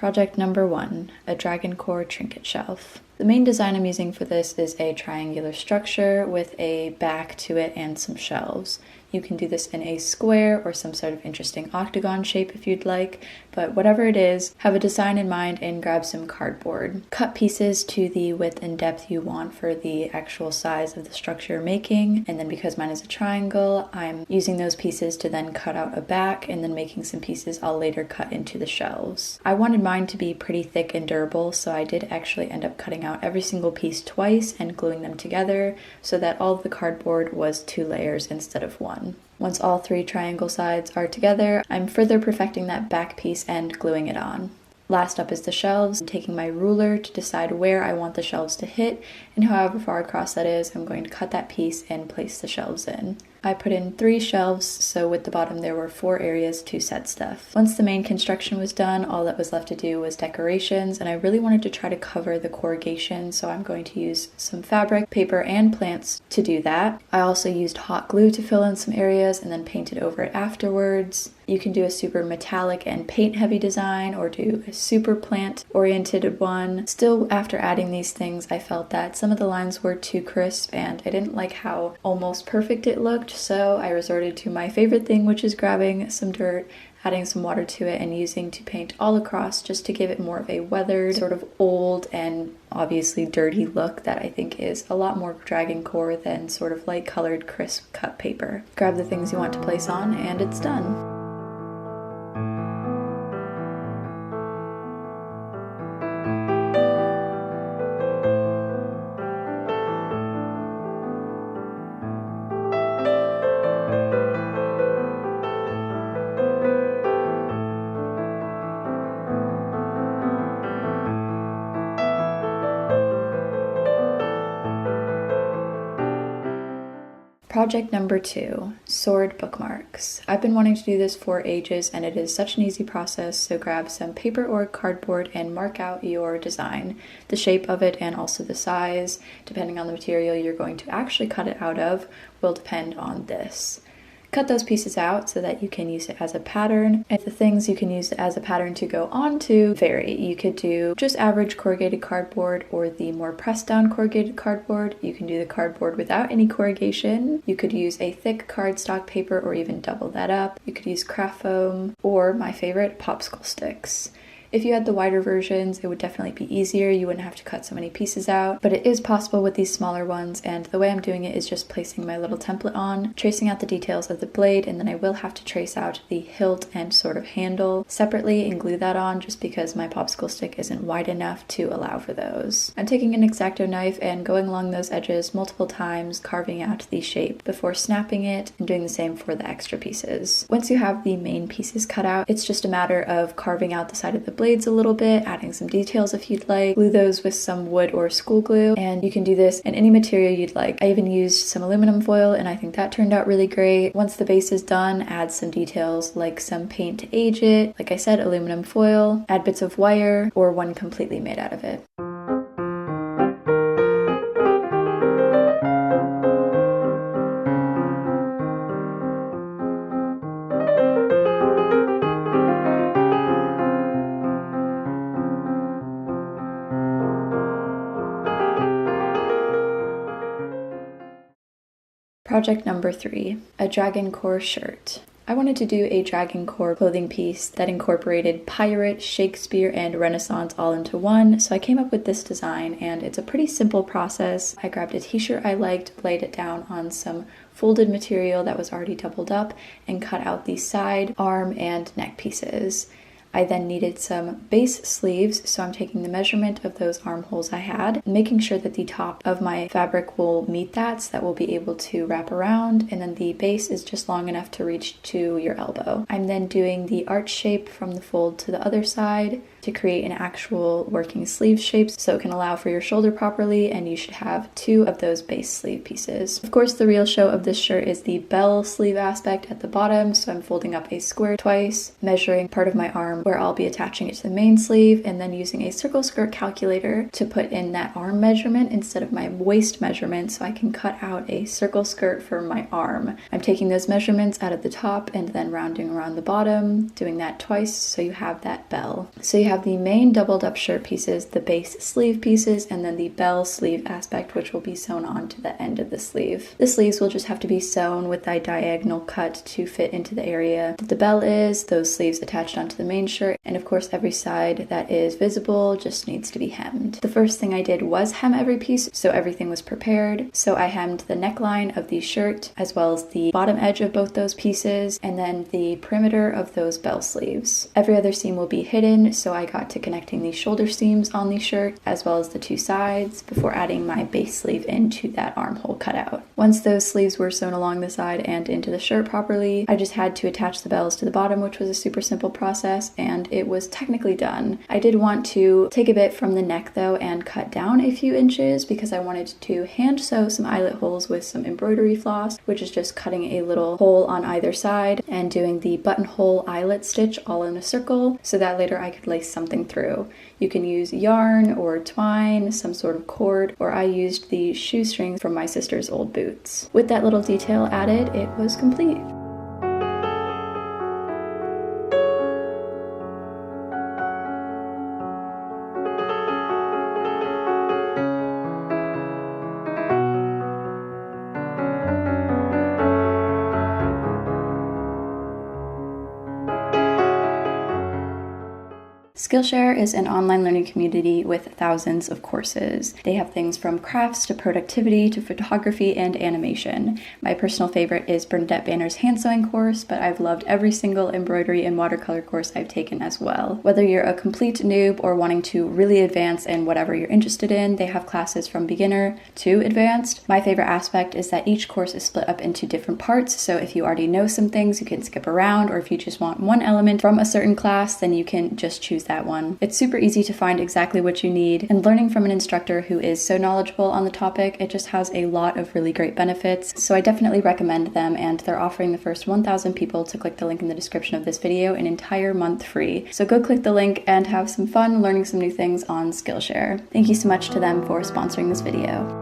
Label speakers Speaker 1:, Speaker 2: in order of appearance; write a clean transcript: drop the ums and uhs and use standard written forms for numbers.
Speaker 1: Project number 1, a DRAGONCORE trinket shelf. The main design I'm using for this is a triangular structure with a back to it and some shelves. You can do this in a square or some sort of interesting octagon shape if you'd like, but whatever it is, have a design in mind and grab some cardboard. Cut pieces to the width and depth you want for the actual size of the structure you're making, and then because mine is a triangle, I'm using those pieces to then cut out a back and then making some pieces I'll later cut into the shelves. I wanted mine to be pretty thick and durable, so I did actually end up cutting out every single piece twice and gluing them together so that all of the cardboard was 2 layers instead of 1. Once all 3 triangle sides are together, I'm further perfecting that back piece and gluing it on. Last up is the shelves. I'm taking my ruler to decide where I want the shelves to hit, and however far across that is, I'm going to cut that piece and place the shelves in. I put in 3 shelves, so with the bottom there were 4 areas to set stuff. Once the main construction was done, all that was left to do was decorations, and I really wanted to try to cover the corrugation, so I'm going to use some fabric, paper, and plants to do that. I also used hot glue to fill in some areas and then painted over it afterwards. You can do a super metallic and paint heavy design or do a super plant oriented one. Still, after adding these things, I felt that some of the lines were too crisp and I didn't like how almost perfect it looked, so I resorted to my favorite thing, which is grabbing some dirt, adding some water to it, and using to paint all across just to give it more of a weathered, sort of old and obviously dirty look that I think is a lot more DRAGONCORE than sort of light colored crisp cut paper. Grab the things you want to place on and it's done. Project number 2, sword bookmarks. I've been wanting to do this for ages and it is such an easy process, so grab some paper or cardboard and mark out your design, the shape of it and also the size. Depending on the material you're going to actually cut it out of will depend on this. Cut those pieces out so that you can use it as a pattern, and the things you can use as a pattern to go onto vary. You could do just average corrugated cardboard or the more pressed down corrugated cardboard. You can do the cardboard without any corrugation. You could use a thick cardstock paper or even double that up. You could use craft foam or my favorite, popsicle sticks. If you had the wider versions, it would definitely be easier. You wouldn't have to cut so many pieces out, but it is possible with these smaller ones, and the way I'm doing it is just placing my little template on, tracing out the details of the blade, and then I will have to trace out the hilt and sort of handle separately and glue that on just because my popsicle stick isn't wide enough to allow for those. I'm taking an X-Acto knife and going along those edges multiple times, carving out the shape before snapping it, and doing the same for the extra pieces. Once you have the main pieces cut out, it's just a matter of carving out the side of the blades a little bit, adding some details if you'd like, glue those with some wood or school glue, and you can do this in any material you'd like. I even used some aluminum foil and I think that turned out really great. Once the base is done, add some details like some paint to age it, like I said, aluminum foil, add bits of wire or one completely made out of it. Project number 3, a DRAGONCORE shirt. I wanted to do a DRAGONCORE clothing piece that incorporated pirate, Shakespeare, and Renaissance all into one, so I came up with this design, and it's a pretty simple process. I grabbed a t-shirt I liked, laid it down on some folded material that was already doubled up, and cut out the side, arm, and neck pieces. I then needed some base sleeves, so I'm taking the measurement of those armholes I had, and making sure that the top of my fabric will meet that, so that we'll be able to wrap around, and then the base is just long enough to reach to your elbow. I'm then doing the arch shape from the fold to the other side to create an actual working sleeve shape so it can allow for your shoulder properly, and you should have 2 of those base sleeve pieces. Of course, the real show of this shirt is the bell sleeve aspect at the bottom, so I'm folding up a square twice, measuring part of my arm arm where I'll be attaching it to the main sleeve and then using a circle skirt calculator to put in that arm measurement instead of my waist measurement so I can cut out a circle skirt for my arm. I'm taking those measurements out at the top and then rounding around the bottom, doing that twice so you have that bell. So you have the main doubled up shirt pieces, the base sleeve pieces, and then the bell sleeve aspect which will be sewn on to the end of the sleeve. The sleeves will just have to be sewn with that diagonal cut to fit into the area that the bell is, those sleeves attached onto the main shirt, and of course every side that is visible just needs to be hemmed. The first thing I did was hem every piece so everything was prepared. So I hemmed the neckline of the shirt as well as the bottom edge of both those pieces and then the perimeter of those bell sleeves. Every other seam will be hidden, so I got to connecting the shoulder seams on the shirt as well as the two sides before adding my base sleeve into that armhole cutout. Once those sleeves were sewn along the side and into the shirt properly, I just had to attach the bells to the bottom, which was a super simple process, and it was technically done. I did want to take a bit from the neck though and cut down a few inches because I wanted to hand sew some eyelet holes with some embroidery floss, which is just cutting a little hole on either side and doing the buttonhole eyelet stitch all in a circle so that later I could lace something through. You can use yarn or twine, some sort of cord, or I used the shoestrings from my sister's old boots. With that little detail added, it was complete. Skillshare is an online learning community with thousands of courses. They have things from crafts to productivity to photography and animation. My personal favorite is Bernadette Banner's hand sewing course, but I've loved every single embroidery and watercolor course I've taken as well. Whether you're a complete noob or wanting to really advance in whatever you're interested in, they have classes from beginner to advanced. My favorite aspect is that each course is split up into different parts, so if you already know some things, you can skip around, or if you just want one element from a certain class, then you can just choose that one. It's super easy to find exactly what you need, and learning from an instructor who is so knowledgeable on the topic, it just has a lot of really great benefits. So I definitely recommend them, and they're offering the first 1,000 people to click the link in the description of this video an entire month free. So go click the link and have some fun learning some new things on Skillshare. Thank you so much to them for sponsoring this video.